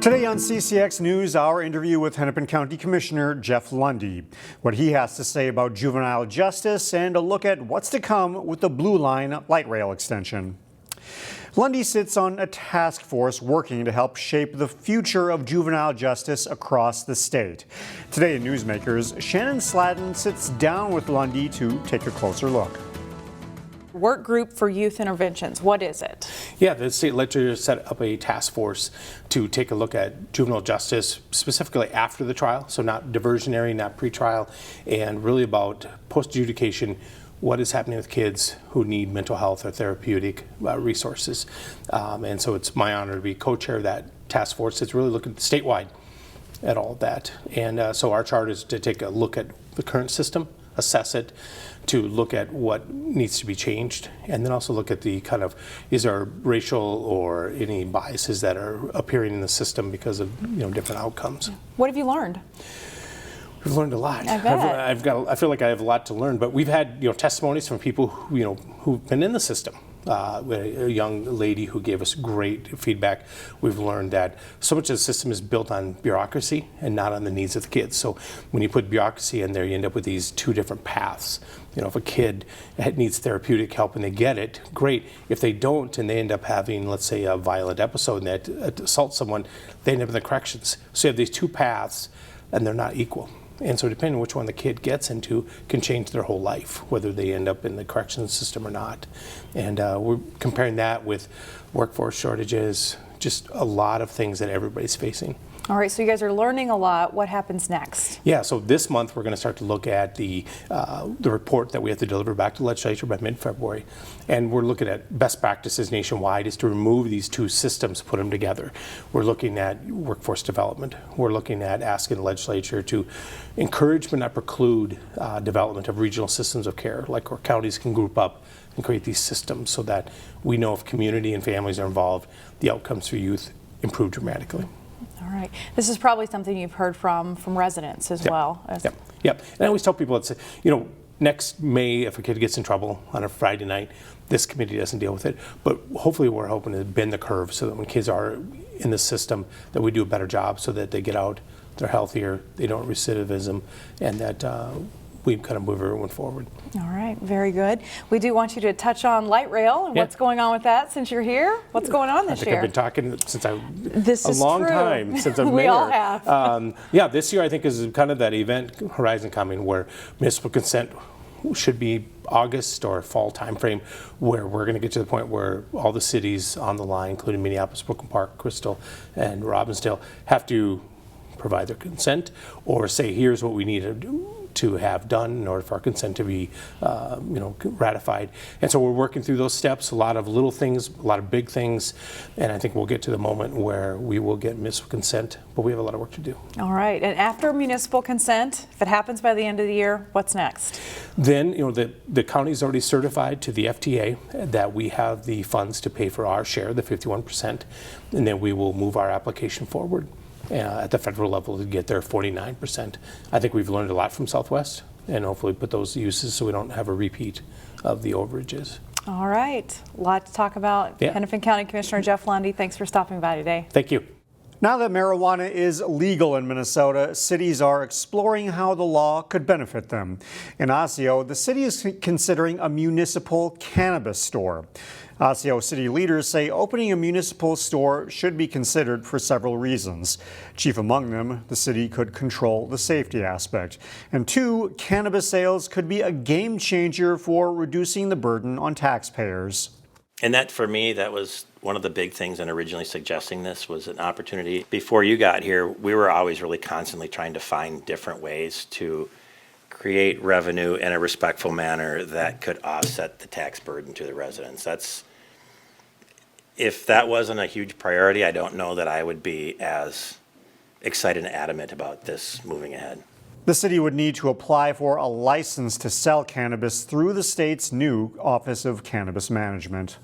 Today on CCX News, our interview with Hennepin County Commissioner Jeff Lunde, what he has to say about juvenile justice, and a look at what's to come with the Blue Line light rail extension. Lunde sits on a task force working to help shape the future of juvenile justice across the state. Today in Newsmakers, Shannon Sladden sits down with Lunde to take a closer look. Work group for youth interventions, what is it? Yeah, the state legislature set up a task force to take a look at juvenile justice, specifically after the trial, so not diversionary, not pretrial, and really about post-adjudication, what is happening with kids who need mental health or therapeutic resources. And so it's my honor to be co-chair of that task force. It's really looking statewide at all of that. And so our charge is to take a look at the current system, assess it, to look at what needs to be changed, and then also look at the kind of, is there racial or any biases that are appearing in the system because of different outcomes. What have you learned? We've learned a lot. I bet. I feel like I have a lot to learn, but we've had testimonies from people who've been in the system. We had a young lady who gave us great feedback. We've learned that so much of the system is built on bureaucracy and not on the needs of the kids. So when you put bureaucracy in there, you end up with these two different paths. If a kid needs therapeutic help and they get it, great. If they don't and they end up having, let's say, a violent episode and they assault someone, they end up in the corrections. So you have these two paths and they're not equal. And so depending on which one the kid gets into can change their whole life, whether they end up in the corrections system or not. And we're comparing that with workforce shortages, just a lot of things that everybody's facing. All right, so you guys are learning a lot. What happens next? Yeah, so this month we're going to start to look at the report that we have to deliver back to the legislature by mid-February. And we're looking at best practices nationwide is to remove these two systems, put them together. We're looking at workforce development. We're looking at asking the legislature to encourage but not preclude development of regional systems of care, like where counties can group up and create these systems so that we know if community and families are involved, the outcomes for youth improve dramatically. All right. This is probably something you've heard from residents as well. Yep. And I always tell people, it's next May, if a kid gets in trouble on a Friday night, this committee doesn't deal with it. But hopefully we're hoping to bend the curve so that when kids are in the system, that we do a better job so that they get out, they're healthier, they don't recidivism, and that we kind of move everyone forward. All right, very good. We do want you to touch on light rail and what's going on with that since you're here. What's going on this year? I've been talking since a long time since I've we all have. This year I think is kind of that event horizon coming where municipal consent should be August or fall timeframe, where we're going to get to the point where all the cities on the line, including Minneapolis, Brooklyn Park, Crystal, and Robbinsdale, have to provide their consent or say, here's what we need to have done in order for our consent to be ratified. And so we're working through those steps, a lot of little things, a lot of big things, and I think we'll get to the moment where we will get municipal consent, but we have a lot of work to do. All right, and after municipal consent, if it happens by the end of the year, what's next? Then, the county's already certified to the FTA that we have the funds to pay for our share, the 51%, and then we will move our application forward at the federal level to get their 49%. I think we've learned a lot from Southwest and hopefully put those to uses so we don't have a repeat of the overages. All right, a lot to talk about. Hennepin County Commissioner Jeff Lunde, thanks for stopping by today. Thank you. Now that marijuana is legal in Minnesota, cities are exploring how the law could benefit them. In Osseo, the city is considering a municipal cannabis store. Osseo city leaders say opening a municipal store should be considered for several reasons. Chief among them, the city could control the safety aspect. And two, cannabis sales could be a game changer for reducing the burden on taxpayers. And that, for me, that was one of the big things in originally suggesting this was an opportunity. Before you got here, we were always really constantly trying to find different ways to create revenue in a respectful manner that could offset the tax burden to the residents. If that wasn't a huge priority, I don't know that I would be as excited and adamant about this moving ahead. The city would need to apply for a license to sell cannabis through the state's new Office of Cannabis Management.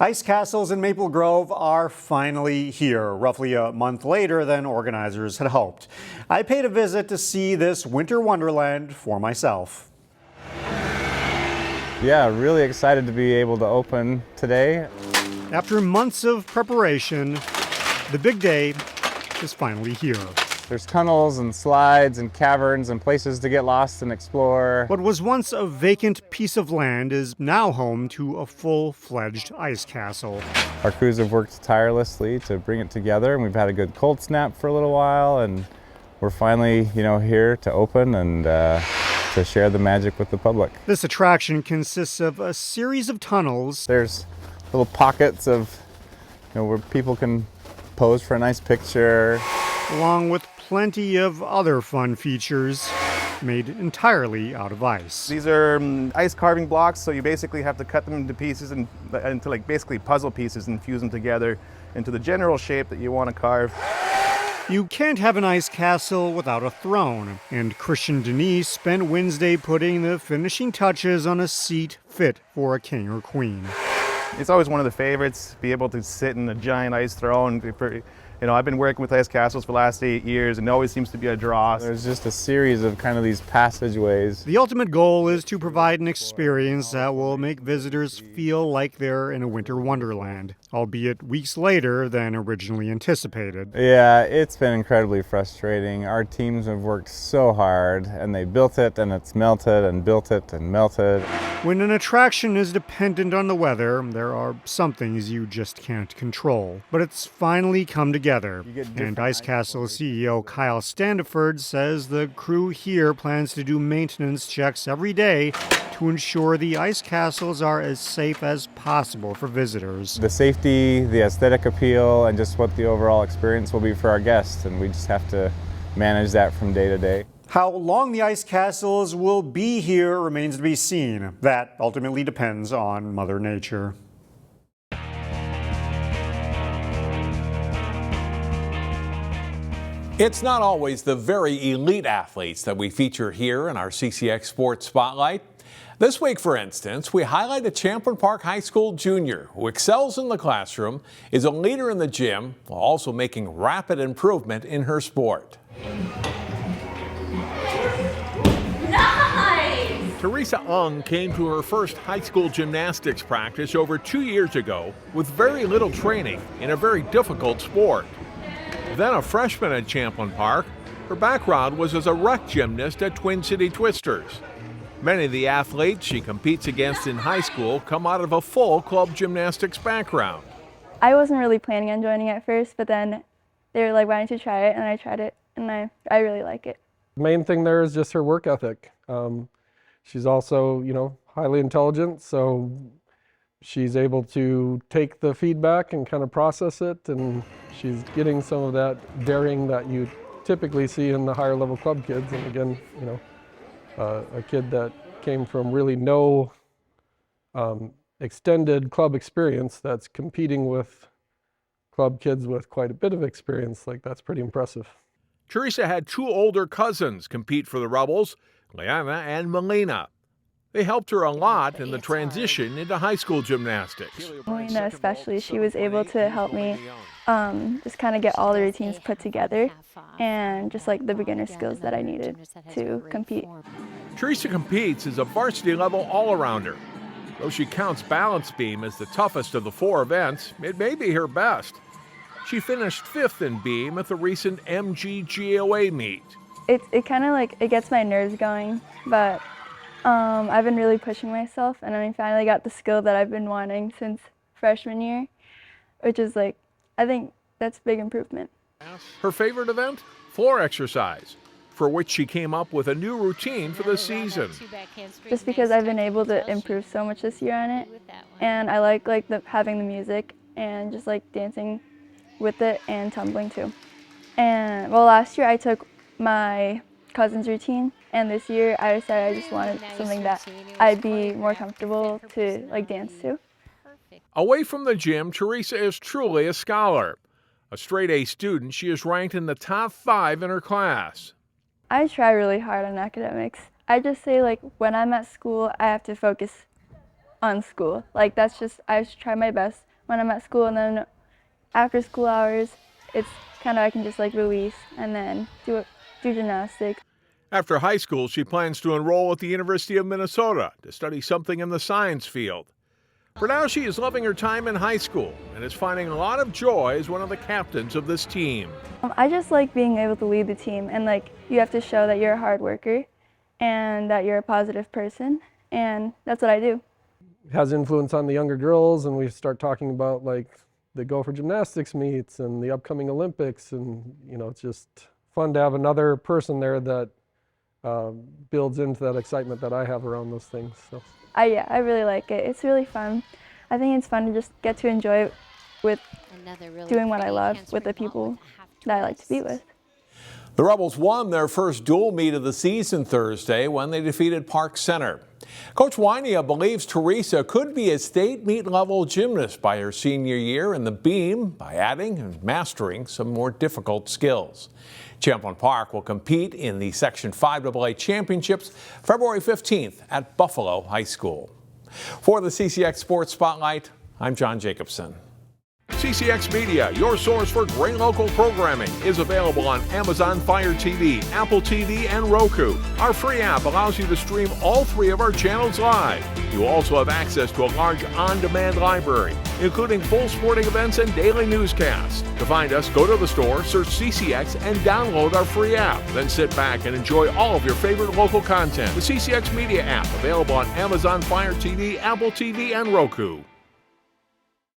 Ice castles in Maple Grove are finally here, roughly a month later than organizers had hoped. I paid a visit to see this winter wonderland for myself. Yeah, really excited to be able to open today. After months of preparation, the big day is finally here. There's tunnels and slides and caverns and places to get lost and explore. What was once a vacant piece of land is now home to a full-fledged ice castle. Our crews have worked tirelessly to bring it together, and we've had a good cold snap for a little while, and we're finally, here to open and to share the magic with the public. This attraction consists of a series of tunnels. There's little pockets of, where people can pose for a nice picture, along with plenty of other fun features made entirely out of ice. These are ice carving blocks, so you basically have to cut them into pieces and into like basically puzzle pieces and fuse them together into the general shape that you want to carve. You can't have an ice castle without a throne, and Christian Denise spent Wednesday putting the finishing touches on a seat fit for a king or queen. It's always one of the favorites, be able to sit in a giant ice throne. I've been working with ice castles for the last 8 years, and it always seems to be a draw. There's just a series of kind of these passageways. The ultimate goal is to provide an experience that will make visitors feel like they're in a winter wonderland, albeit weeks later than originally anticipated. Yeah, it's been incredibly frustrating. Our teams have worked so hard, and they built it, and it's melted, and built it, and melted. When an attraction is dependent on the weather, there are some things you just can't control. But it's finally come together. And Ice Castle CEO Kyle Standiford says the crew here plans to do maintenance checks every day to ensure the ice castles are as safe as possible for visitors. The safety, the aesthetic appeal, and just what the overall experience will be for our guests, and we just have to manage that from day to day. How long the ice castles will be here remains to be seen. That ultimately depends on Mother Nature. It's not always the very elite athletes that we feature here in our CCX Sports Spotlight. This week, for instance, we highlight a Champlin Park High School junior who excels in the classroom, is a leader in the gym, while also making rapid improvement in her sport. Nice! Theresa Ung came to her first high school gymnastics practice over 2 years ago with very little training in a very difficult sport. Then a freshman at Champlin Park, her background was as a rec gymnast at Twin City Twisters. Many of the athletes she competes against in high school come out of a full club gymnastics background. I wasn't really planning on joining at first, but then they were like, why don't you try it? And I tried it, and I really like it. The main thing there is just her work ethic. She's also, highly intelligent, so she's able to take the feedback and kind of process it, and she's getting some of that daring that you typically see in the higher level club kids. And again, a kid that came from really no extended club experience that's competing with club kids with quite a bit of experience, that's pretty impressive. Theresa had two older cousins compete for the Rebels, Leanna and Melina. They helped her a lot in the transition into high school gymnastics. Melina especially, she was able to help me just kind of get all the routines put together and just the beginner skills that I needed to compete. Theresa competes as a varsity level all-arounder. Though she counts balance beam as the toughest of the four events, it may be her best. She finished 5th in beam at the recent MGGOA meet. It kind of it gets my nerves going, but I've been really pushing myself, and I finally got the skill that I've been wanting since freshman year, which is I think that's a big improvement. Her favorite event? Floor exercise, for which she came up with a new routine for the season. Just because I've been able to improve so much this year on it, and I like having the music and just dancing with it and tumbling too. And last year I took my cousin's routine, and this year I decided I just wanted something that I'd be more comfortable to dance to. Away from the gym, Theresa is truly a scholar. A straight A student, she is ranked in the top 5 in her class. I try really hard on academics. I just say when I'm at school, I have to focus on school. That's just, I just try my best when I'm at school, and then after school hours, it's kind of I can just release and then do gymnastics. After high school, she plans to enroll at the University of Minnesota to study something in the science field. For now, she is loving her time in high school and is finding a lot of joy as one of the captains of this team. I just like being able to lead the team, and like you have to show that you're a hard worker and that you're a positive person, and that's what I do. It has influence on the younger girls, and we start talking about like the Go for Gymnastics meets and the upcoming Olympics, and you know, it's just fun to have another person there that builds into that excitement that I have around those things. So. Yeah, I really like it. It's really fun. I think it's fun to just get to enjoy it with doing what I love with the people that I like to be with. The Rebels won their first dual meet of the season Thursday when they defeated Park Center. Coach Wijnia believes Theresa could be a state meet level gymnast by her senior year in the beam by adding and mastering some more difficult skills. Champlin Park will compete in the Section 5AA Championships February 15th at Buffalo High School. For the CCX Sports Spotlight, I'm John Jacobson. CCX Media, your source for great local programming, is available on Amazon Fire TV, Apple TV, and Roku. Our free app allows you to stream all 3 of our channels live. You also have access to a large on-demand library, including full sporting events and daily newscasts. To find us, go to the store, search CCX, and download our free app. Then sit back and enjoy all of your favorite local content. The CCX Media app, available on Amazon Fire TV, Apple TV, and Roku.